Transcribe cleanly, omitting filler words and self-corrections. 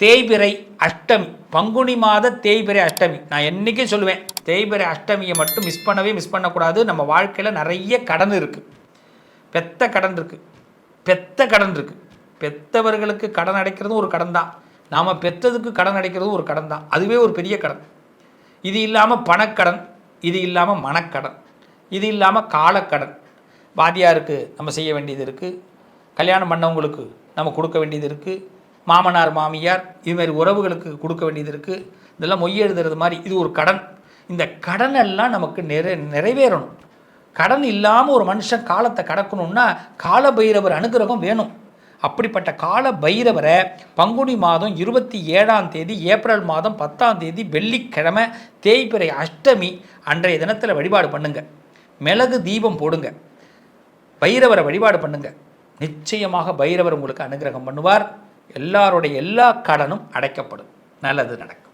தேய்பிறை அஷ்டமி, பங்குனி மாத தேய்பிறை அஷ்டமி. நான் என்றைக்கும் சொல்லுவேன், தேய்பிறை அஷ்டமியை மட்டும் மிஸ் பண்ணக்கூடாது. நம்ம வாழ்க்கையில் நிறைய கடன் இருக்குது, பெத்த கடன் இருக்குது, பெத்தவர்களுக்கு கடன் அடைக்கிறதும் ஒரு கடன் தான். நாம் பெற்றதுக்கு கடன் அடைக்கிறதும் ஒரு கடன் தான். அதுவே ஒரு பெரிய கடன். இது இல்லாமல் பணக்கடன், இது இல்லாமல் மனக்கடன், இது இல்லாமல் காலக்கடன். வாதியாருக்கு நம்ம செய்ய வேண்டியது இருக்குது, கல்யாணம் பண்ணவங்களுக்கு நம்ம கொடுக்க வேண்டியது இருக்குது, மாமனார் மாமியார் இதுமாரி உறவுகளுக்கு கொடுக்க வேண்டியது இருக்குது. இதெல்லாம் மொய் எழுதுறது மாதிரி இது ஒரு கடன். இந்த கடனெல்லாம் நமக்கு நிறைவேறணும். கடன் இல்லாமல் ஒரு மனுஷன் காலத்தை கடக்கணும்னா கால பைரவர் அனுகிரகம் வேணும். அப்படிப்பட்ட கால பைரவரை பங்குனி மாதம் 27ஆம் தேதி, ஏப்ரல் மாதம் 10ஆம் தேதி வெள்ளிக்கிழமை தேய்பிறை அஷ்டமி அன்றைய தினத்தில் வழிபாடு பண்ணுங்க. மிளகு தீபம் போடுங்க, பைரவரை வழிபாடு பண்ணுங்க. நிச்சயமாக பைரவர் உங்களுக்கு அனுகிரகம் பண்ணுவார். எல்லாருடைய எல்லா கடனும் அடைக்கப்படும். நல்லது நடக்கும்.